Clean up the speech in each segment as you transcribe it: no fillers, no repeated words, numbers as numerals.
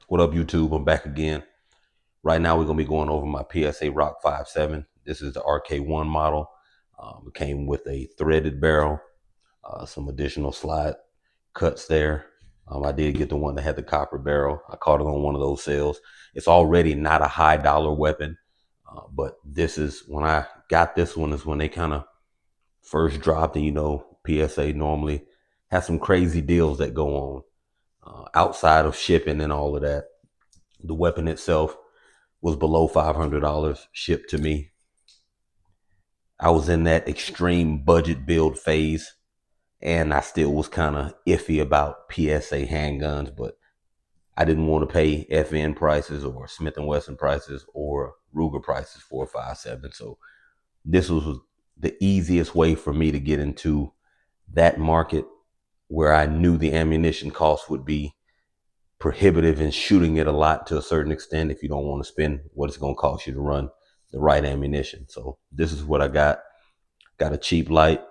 What up, YouTube? I'm back again. Right now, we're going to be going over my PSA Rock 5.7. This is the RK1 model. It came with a threaded barrel, some additional slide cuts there. I did get the one that had the copper barrel. I caught it on one of those sales. It's already not a high dollar weapon, but this is, when I got this one, is when they kind of first dropped. And you know, PSA normally has some crazy deals that go on outside of shipping and all of that. The weapon itself was below $500 shipped to me. I was in that extreme budget build phase, and I still was kind of iffy about PSA handguns, but I didn't want to pay FN prices or Smith & Wesson prices or Ruger prices for a 5.7. So this was the easiest way for me to get into that market, where I knew the ammunition cost would be prohibitive in shooting it a lot to a certain extent if you don't want to spend what it's going to cost you to run the right ammunition. So this is what I got. Got a cheap light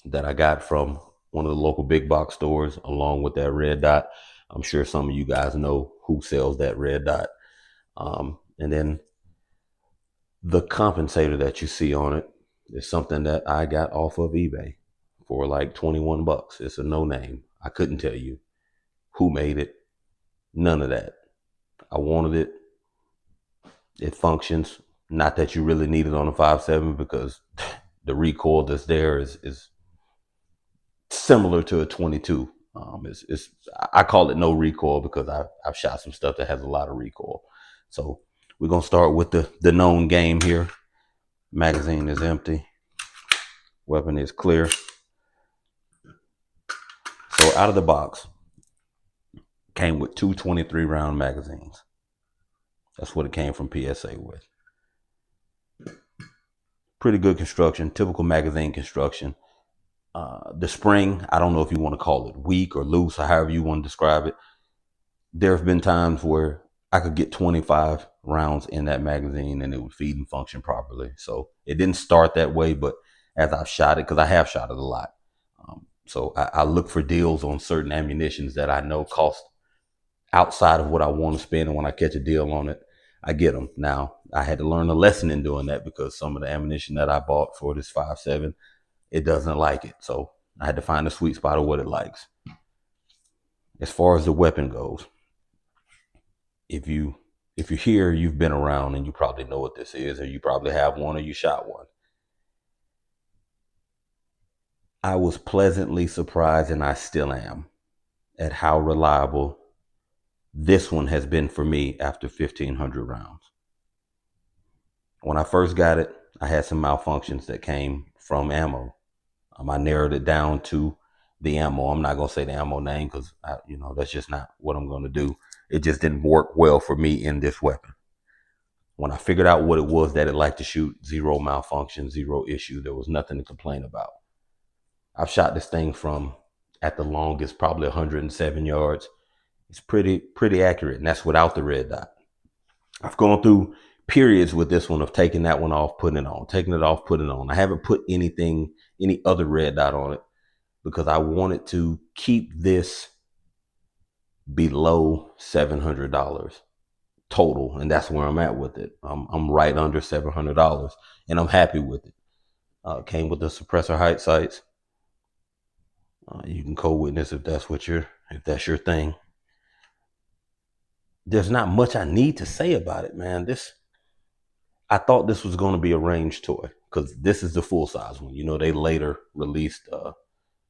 that I got from one of the local big box stores, along with that red dot. I'm sure some of you guys know who sells that red dot. And then the compensator that you see on it is something that I got off of eBay for like 21 bucks. It's a no name. I couldn't tell you who made it. None of that. I wanted it. It functions. Not that you really need it on a 5.7, because the recoil that's there is similar to a 22. I call it no recoil because I've shot some stuff that has a lot of recoil. So we're gonna start with the known game here. Magazine is empty. Weapon is clear. So out of the box, came with two 23 round magazines. That's what it came from PSA with. Pretty good construction, typical magazine construction. The spring, I don't know if you want to call it weak or loose or however you want to describe it. There have been times where I could get 25 rounds in that magazine and it would feed and function properly. So it didn't start that way, but as I've shot it, because I have shot it a lot. So I look for deals on certain ammunitions that I know cost outside of what I want to spend, and when I catch a deal on it, I get them. Now, I had to learn a lesson in doing that, because some of the ammunition that I bought for this 5.7, it doesn't like it. So I had to find a sweet spot of what it likes. As far as the weapon goes, if you're here, you've been around and you probably know what this is, or you probably have one, or you shot one. I was pleasantly surprised, and I still am, at how reliable this one has been for me after 1,500 rounds. When I first got it, I had some malfunctions that came from ammo. I narrowed it down to the ammo. I'm not going to say the ammo name, because that's just not what I'm going to do. It just didn't work well for me in this weapon. When I figured out what it was that it liked to shoot, zero malfunction, zero issue. There was nothing to complain about. I've shot this thing from, at the longest, probably 107 yards. It's pretty accurate, and that's without the red dot. I've gone through periods with this one of taking that one off, putting it on, taking it off, putting it on. I haven't put any other red dot on it, because I wanted to keep this below $700 total, and that's where I'm at with it. I'm right under $700, and I'm happy with it. Came with the suppressor height sights. You can co-witness if that's your thing. There's not much I need to say about it, man. I thought this was going to be a range toy, because this is the full size one. They later released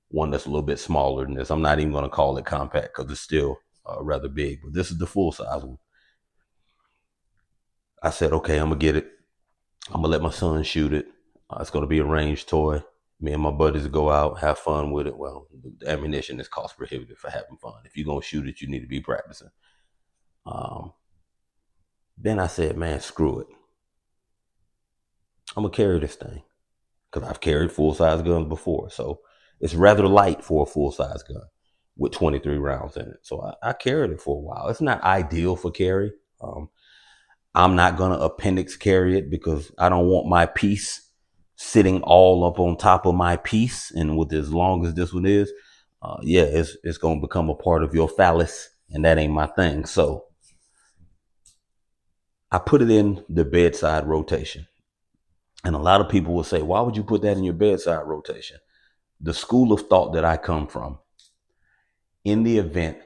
one that's a little bit smaller than this. I'm not even going to call it compact, because it's still rather big, but this is the full size one. I said, okay, I'm gonna get it. I'm gonna let my son shoot it. It's gonna be a range toy. Me and my buddies go out, have fun with it. Well, the ammunition is cost prohibitive for having fun. If you're gonna shoot it, you need to be practicing. Then I said, man, screw it. I'm gonna carry this thing, because I've carried full-size guns before. So it's rather light for a full-size gun with 23 rounds in it. So I carried it for a while. It's not ideal for carry. I'm not gonna appendix carry it, because I don't want my piece sitting all up on top of my piece. And with as long as this one is, it's gonna become a part of your phallus, and that ain't my thing. So I put it in the bedside rotation. And a lot of people will say, why would you put that in your bedside rotation? The school of thought that I come from, in the event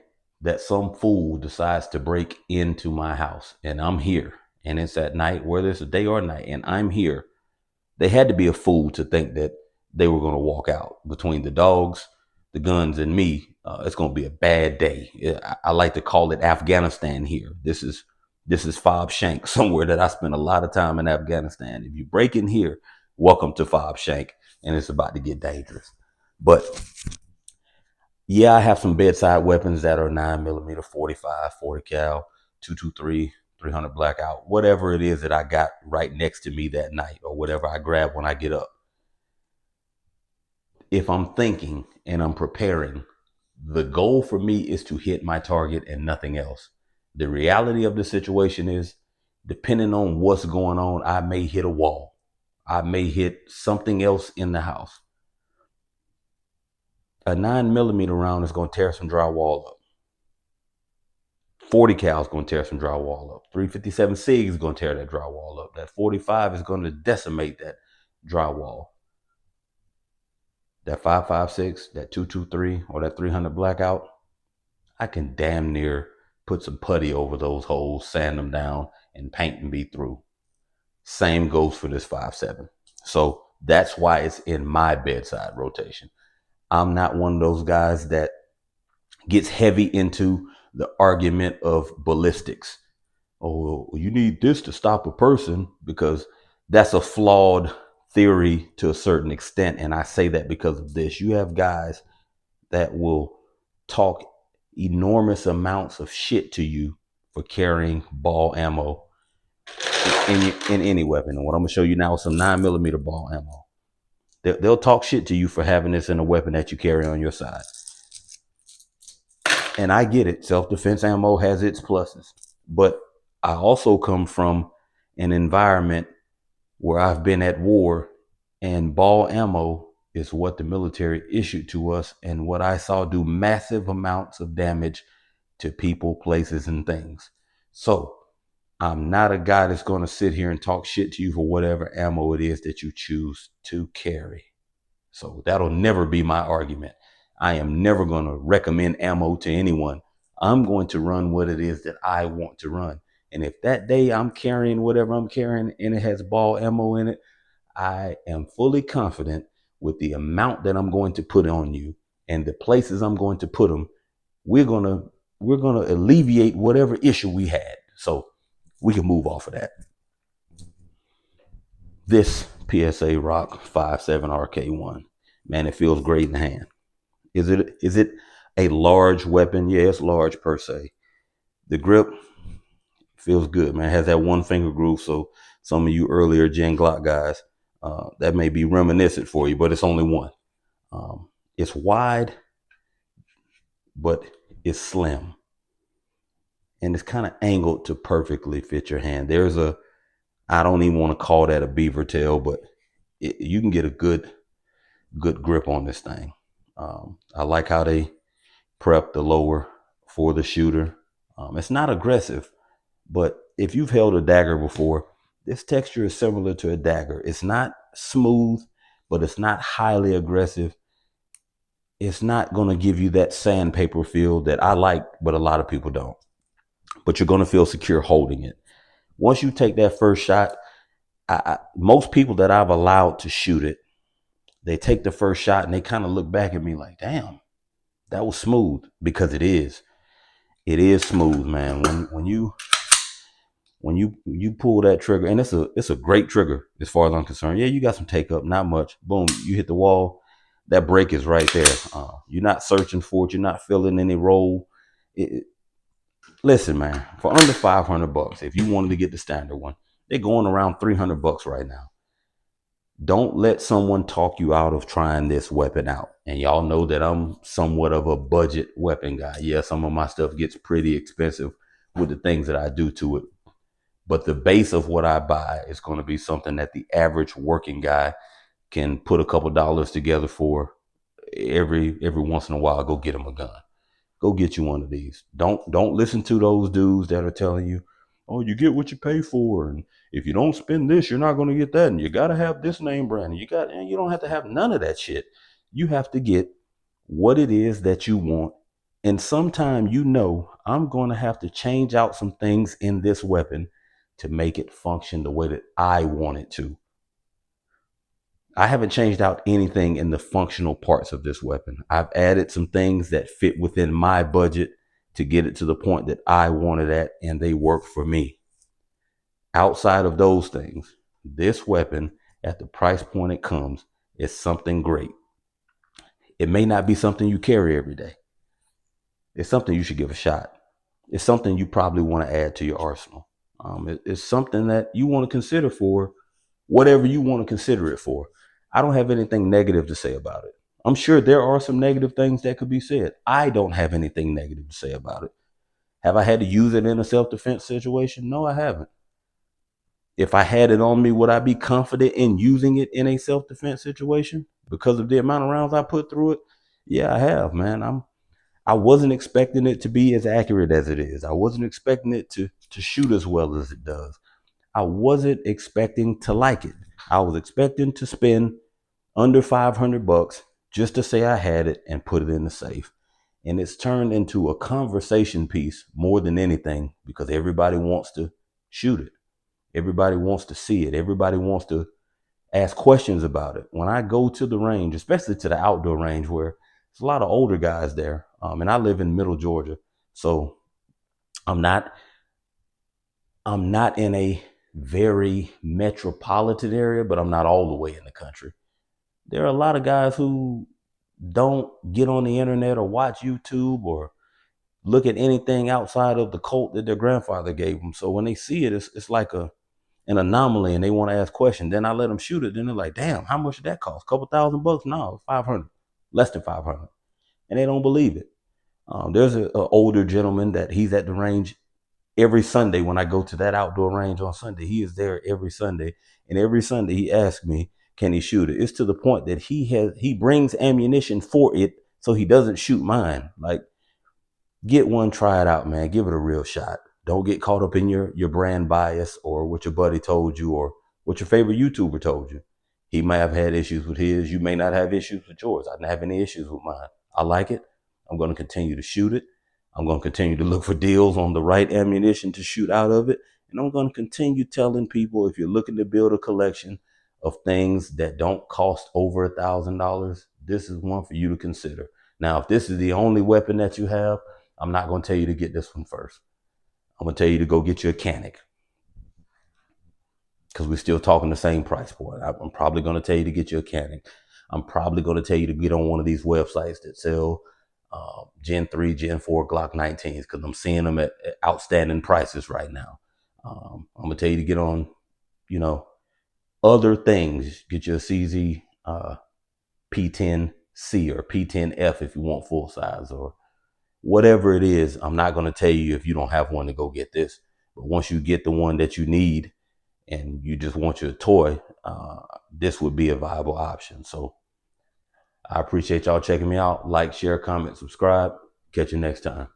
that some fool decides to break into my house and I'm here and it's at night, whether it's a day or night, and I'm here, they had to be a fool to think that they were going to walk out. Between the dogs, the guns, and me, it's going to be a bad day. I like to call it Afghanistan here. This is Fob Shank, somewhere that I spent a lot of time in Afghanistan. If you break in here, welcome to Fob Shank, and it's about to get dangerous. But yeah, I have some bedside weapons that are 9mm, 45, 40 cal, 223, 300 blackout, whatever it is that I got right next to me that night, or whatever I grab when I get up. If I'm thinking and I'm preparing, the goal for me is to hit my target and nothing else. The reality of the situation is, depending on what's going on, I may hit a wall. I may hit something else in the house. A 9mm round is going to tear some drywall up. 40 cal is going to tear some drywall up. 357 SIG is going to tear that drywall up. That 45 is going to decimate that drywall. That 5.56, that 223, or that 300 blackout, I can damn near put some putty over those holes, sand them down, and paint and be through. Same goes for this 5.7. So that's why it's in my bedside rotation. I'm not one of those guys that gets heavy into the argument of ballistics. Oh, you need this to stop a person, because that's a flawed theory to a certain extent. And I say that because of this. You have guys that will talk enormous amounts of shit to you for carrying ball ammo in any weapon. And what I'm going to show you now is some 9mm ball ammo. They'll talk shit to you for having this in a weapon that you carry on your side. And I get it. Self-defense ammo has its pluses. But I also come from an environment where I've been at war, and ball ammo is what the military issued to us, and what I saw do massive amounts of damage to people, places, and things. So I'm not a guy that's going to sit here and talk shit to you for whatever ammo it is that you choose to carry. So that'll never be my argument. I am never going to recommend ammo to anyone. I'm going to run what it is that I want to run. And if that day I'm carrying whatever I'm carrying and it has ball ammo in it, I am fully confident with the amount that I'm going to put on you and the places I'm going to put them, we're going to alleviate whatever issue we had. So we can move off of that. This PSA Rock 5.7 RK1, man, it feels great in the hand. Is it a large weapon? Yeah, it's large per se. The grip feels good, man. It has that one finger groove. So some of you earlier Gen Glock guys, that may be reminiscent for you, but it's only one. It's wide, but it's slim. And it's kind of angled to perfectly fit your hand. There's I don't even want to call that a beaver tail, but you can get a good grip on this thing. I like how they prep the lower for the shooter. It's not aggressive, but if you've held a dagger before, this texture is similar to a dagger. It's not smooth, but it's not highly aggressive. It's not going to give you that sandpaper feel that I like, but a lot of people don't. But you're going to feel secure holding it. Once you take that first shot, most people that I've allowed to shoot it, they take the first shot and they kind of look back at me like, damn, that was smooth. Because it is smooth, man. When you pull that trigger, and it's a great trigger as far as I'm concerned. Yeah, you got some take up, not much. Boom, you hit the wall. That break is right there. You're not searching for it. You're not feeling any roll. Listen, man, for under $500, if you wanted to get the standard one, they're going around $300 right now. Don't let someone talk you out of trying this weapon out. And y'all know that I'm somewhat of a budget weapon guy. Yeah, some of my stuff gets pretty expensive with the things that I do to it. But the base of what I buy is going to be something that the average working guy can put a couple dollars together for. Every once in a while, go get him a gun. Go get you one of these. Don't listen to those dudes that are telling you, Oh, you get what you pay for, and if you don't spend this, you're not going to get that, and you got to have this name brand, and you don't have to have none of that shit. You have to get what it is that you want, and sometime I'm going to have to change out some things in this weapon to make it function the way that I want it to. I haven't changed out anything in the functional parts of this weapon. I've added some things that fit within my budget to get it to the point that I wanted at, and they work for me. Outside of those things, this weapon at the price point it comes is something great. It may not be something you carry every day. It's something you should give a shot. It's something you probably want to add to your arsenal. It's something that you want to consider for whatever you want to consider it for. I don't have anything negative to say about it. I'm sure there are some negative things that could be said. I don't have anything negative to say about it. Have I had to use it in a self-defense situation? No, I haven't. If I had it on me, would I be confident in using it in a self-defense situation because of the amount of rounds I put through it? Yeah, I have, man. I wasn't expecting it to be as accurate as it is. I wasn't expecting it to shoot as well as it does. I wasn't expecting to like it. I was expecting to spend under $500 just to say I had it and put it in the safe. And it's turned into a conversation piece more than anything because everybody wants to shoot it. Everybody wants to see it. Everybody wants to ask questions about it. When I go to the range, especially to the outdoor range where there's a lot of older guys there, and I live in middle Georgia, so I'm not in a very metropolitan area, but I'm not all the way in the country. There are a lot of guys who don't get on the internet or watch YouTube or look at anything outside of the Colt that their grandfather gave them. So when they see it, it's like an anomaly, and they want to ask questions. Then I let them shoot it. Then they're like, "Damn, how much did that cost? A couple $1,000? No, 500, less than 500," and they don't believe it. There's an older gentleman that he's at the range every Sunday. When I go to that outdoor range on Sunday, he is there every Sunday, and every Sunday he asks me, "Can he shoot it?" It's to the point that he brings ammunition for it, so he doesn't shoot mine. Like, get one, try it out, man. Give it a real shot. Don't get caught up in your brand bias or what your buddy told you or what your favorite YouTuber told you. He may have had issues with his. You may not have issues with yours. I didn't have any issues with mine. I like it. I'm going to continue to shoot it. I'm going to continue to look for deals on the right ammunition to shoot out of it. And I'm going to continue telling people, if you're looking to build a collection of things that don't cost over $1,000, this is one for you to consider. Now, if this is the only weapon that you have, I'm not going to tell you to get this one first. I'm going to tell you to go get you a Canic, because we're still talking the same price point. I'm probably going to tell you to get you a Canic. I'm probably going to tell you to get on one of these websites that sell Gen 3, Gen 4 Glock 19s, because I'm seeing them at outstanding prices right now. I'm going to tell you to get on, other things. Get you a CZ P10C or P10F if you want full size, or whatever it is. I'm not going to tell you, if you don't have one, to go get this. But once you get the one that you need and you just want your toy, this would be a viable option. So I appreciate y'all checking me out. Like, share, comment, subscribe. Catch you next time.